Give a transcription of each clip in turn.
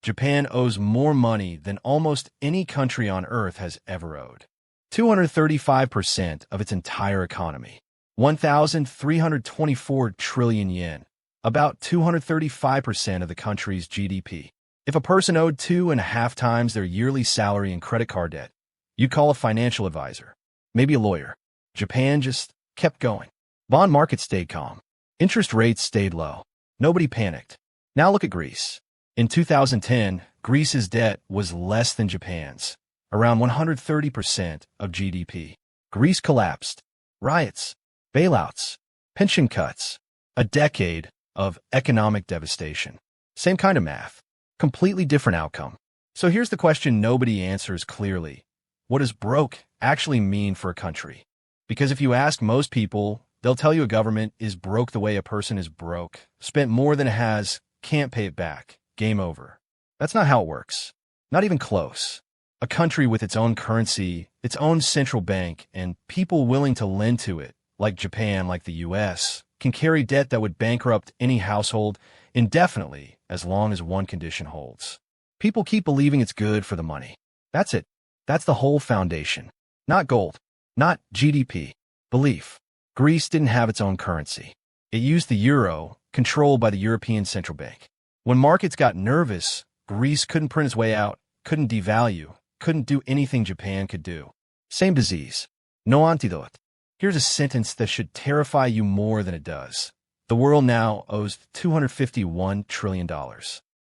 Japan owes more money than almost any country on Earth has ever owed. 235% of its entire economy. 1,324 trillion yen. About 235% of the country's GDP. If a person owed 2.5 times their yearly salary in credit card debt, you'd call a financial advisor, maybe a lawyer. Japan just kept going. Bond market stayed calm. Interest rates stayed low. Nobody panicked. Now look at Greece. In 2010, Greece's debt was less than Japan's, around 130% of GDP. Greece collapsed. Riots, bailouts, pension cuts, a decade of economic devastation. Same kind of math, completely different outcome. So here's the question nobody answers clearly. What does broke actually mean for a country? Because if you ask most people, they'll tell you a government is broke the way a person is broke, spent more than it has, can't pay it back, game over. That's not how it works. Not even close. A country with its own currency, its own central bank, and people willing to lend to it, like Japan, like the US, can carry debt that would bankrupt any household indefinitely as long as one condition holds. People keep believing it's good for the money. That's it. That's the whole foundation. Not gold. Not GDP. Belief. Greece didn't have its own currency. It used the euro, controlled by the European Central Bank. When markets got nervous, Greece couldn't print its way out, couldn't devalue, couldn't do anything Japan could do. Same disease. No antidote. Here's a sentence that should terrify you more than it does. The world now owes $251 trillion.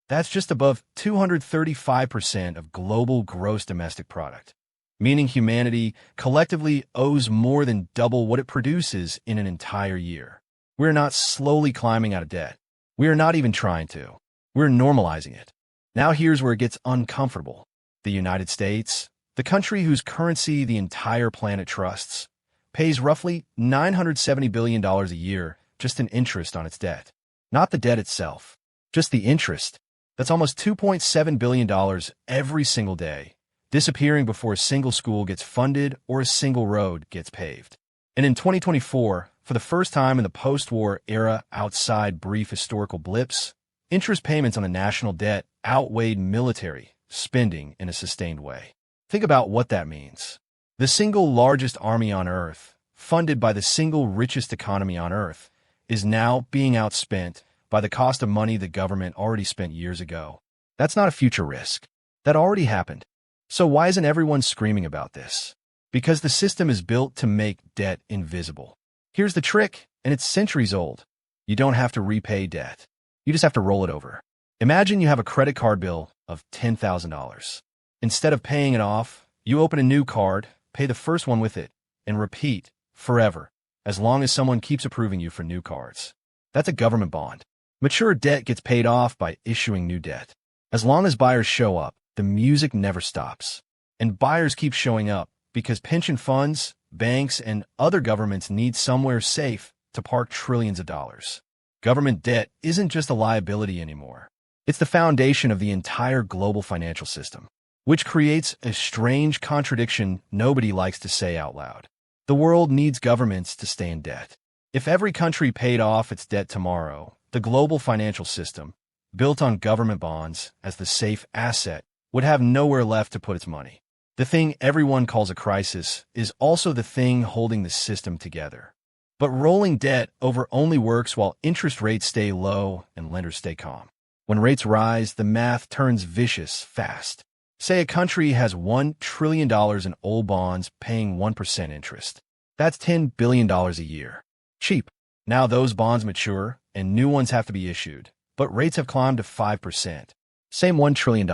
That's just above 235% of global gross domestic product, meaning humanity collectively owes more than double what it produces in an entire year. We're not slowly climbing out of debt. We are not even trying to. We're normalizing it. Now here's where it gets uncomfortable. The United States, the country whose currency the entire planet trusts, pays roughly $970 billion a year just in interest on its debt. Not the debt itself, just the interest. That's almost $2.7 billion every single day, disappearing before a single school gets funded or a single road gets paved. And in 2024, for the first time in the post-war era outside brief historical blips, interest payments on the national debt outweighed military spending in a sustained way. Think about what that means. The single largest army on Earth, funded by the single richest economy on Earth, is now being outspent by the cost of money the government already spent years ago. That's not a future risk. That already happened. So why isn't everyone screaming about this? Because the system is built to make debt invisible. Here's the trick, and it's centuries old. You don't have to repay debt. You just have to roll it over. Imagine you have a credit card bill of $10,000. Instead of paying it off, you open a new card, pay the first one with it, and repeat forever, as long as someone keeps approving you for new cards. That's a government bond. Mature debt gets paid off by issuing new debt. As long as buyers show up, the music never stops. And buyers keep showing up because pension funds, banks, and other governments need somewhere safe to park trillions of dollars. Government debt isn't just a liability anymore. It's the foundation of the entire global financial system, which creates a strange contradiction nobody likes to say out loud. The world needs governments to stay in debt. If every country paid off its debt tomorrow, the global financial system, built on government bonds as the safe asset, would have nowhere left to put its money. The thing everyone calls a crisis is also the thing holding the system together. But rolling debt over only works while interest rates stay low and lenders stay calm. When rates rise, the math turns vicious fast. Say a country has $1 trillion in old bonds paying 1% interest. That's $10 billion a year. Cheap. Now those bonds mature and new ones have to be issued, but rates have climbed to 5%. Same $1 trillion.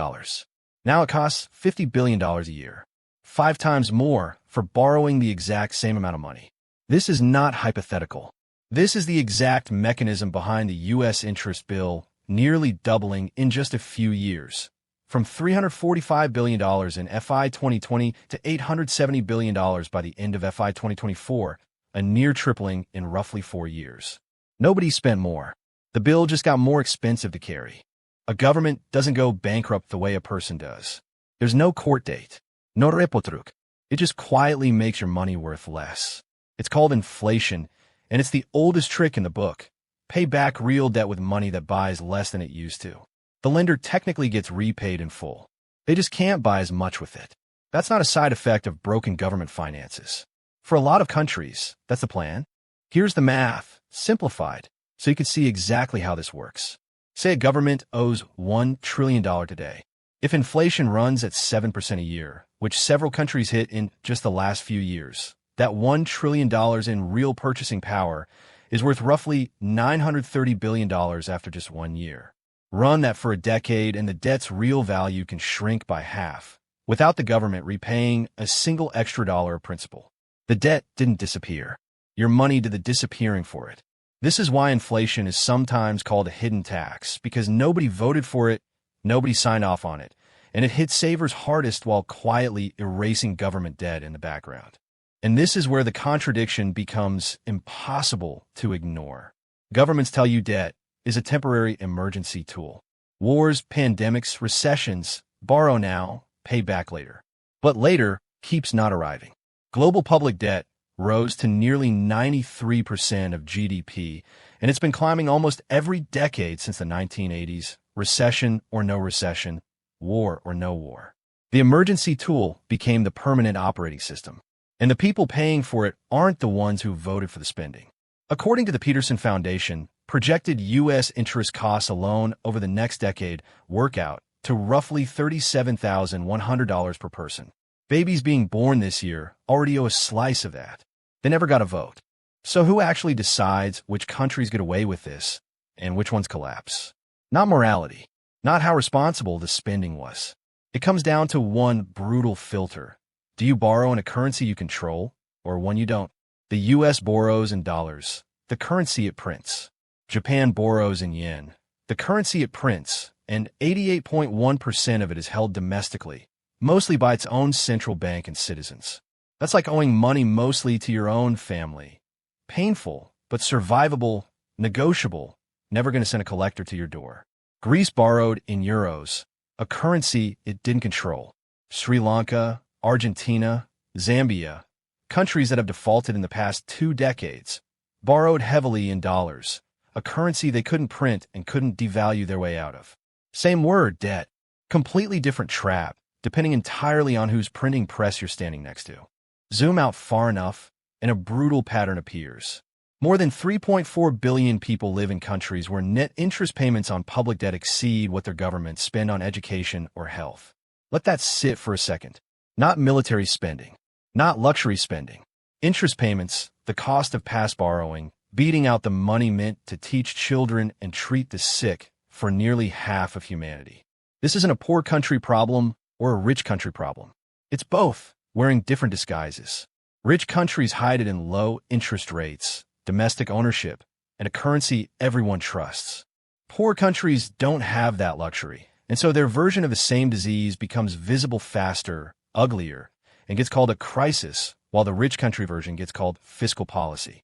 Now it costs $50 billion a year. 5 times more for borrowing the exact same amount of money. This is not hypothetical. This is the exact mechanism behind the U.S. interest bill nearly doubling in just a few years, from $345 billion in FI 2020 to $870 billion by the end of FI 2024, a near tripling in roughly 4 years. Nobody spent more. The bill just got more expensive to carry. A government doesn't go bankrupt the way a person does. There's no court date. No repotruk. It just quietly makes your money worth less. It's called inflation, and it's the oldest trick in the book. Pay back real debt with money that buys less than it used to. the lender technically gets repaid in full. They just can't buy as much with it. That's not a side effect of broken government finances. For a lot of countries, that's the plan. Here's the math, simplified, so you can see exactly how this works. Say a government owes $1 trillion today. If inflation runs at 7% a year, which several countries hit in just the last few years, that $1 trillion in real purchasing power is worth roughly $930 billion after just 1 year. Run that for a decade and the debt's real value can shrink by half, without the government repaying a single extra dollar of principal. The debt didn't disappear. Your money did the disappearing for it. This is why inflation is sometimes called a hidden tax, because nobody voted for it, nobody signed off on it, and it hit savers hardest while quietly erasing government debt in the background. And this is where the contradiction becomes impossible to ignore. Governments tell you debt is a temporary emergency tool. Wars, pandemics, recessions, borrow now, pay back later. But later keeps not arriving. Global public debt rose to nearly 93% of GDP, and it's been climbing almost every decade since the 1980s, recession or no recession, war or no war. The emergency tool became the permanent operating system, and the people paying for it aren't the ones who voted for the spending. According to the Peterson Foundation, projected U.S. interest costs alone over the next decade work out to roughly $37,100 per person. Babies being born this year already owe a slice of that. They never got a vote. So who actually decides which countries get away with this and which ones collapse? Not morality, not how responsible the spending was. It comes down to one brutal filter. Do you borrow in a currency you control or one you don't? The U.S. borrows in dollars, the currency it prints. Japan borrows in yen, the currency it prints, and 88.1% of it is held domestically, mostly by its own central bank and citizens. That's like owing money mostly to your own family. Painful, but survivable, negotiable, never going to send a collector to your door. Greece borrowed in euros, a currency it didn't control. Sri Lanka, Argentina, Zambia, countries that have defaulted in the past 2 decades, borrowed heavily in dollars, a currency they couldn't print and couldn't devalue their way out of. Same word, debt. Completely different trap, depending entirely on whose printing press you're standing next to. Zoom out far enough, and a brutal pattern appears. More than 3.4 billion people live in countries where net interest payments on public debt exceed what their governments spend on education or health. Let that sit for a second. Not military spending, not luxury spending. Interest payments, the cost of past borrowing, beating out the money meant to teach children and treat the sick for nearly half of humanity. This isn't a poor country problem or a rich country problem. It's both, wearing different disguises. Rich countries hide it in low interest rates, domestic ownership, and a currency everyone trusts. Poor countries don't have that luxury, and so their version of the same disease becomes visible faster, uglier, and gets called a crisis, while the rich country version gets called fiscal policy.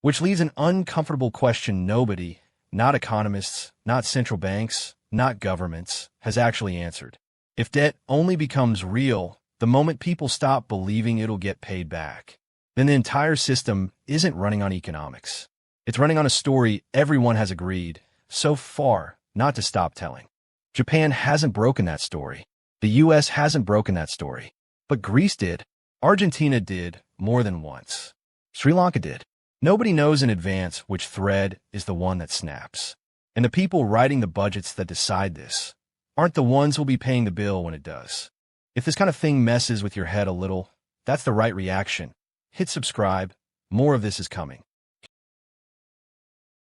Which leaves an uncomfortable question nobody, not economists, not central banks, not governments, has actually answered. If debt only becomes real the moment people stop believing it'll get paid back, then the entire system isn't running on economics. It's running on a story everyone has agreed, so far, not to stop telling. Japan hasn't broken that story. The U.S. hasn't broken that story. But Greece did. Argentina did, more than once. Sri Lanka did. Nobody knows in advance which thread is the one that snaps. And the people writing the budgets that decide this aren't the ones who'll be paying the bill when it does. If this kind of thing messes with your head a little, that's the right reaction. Hit subscribe. More of this is coming.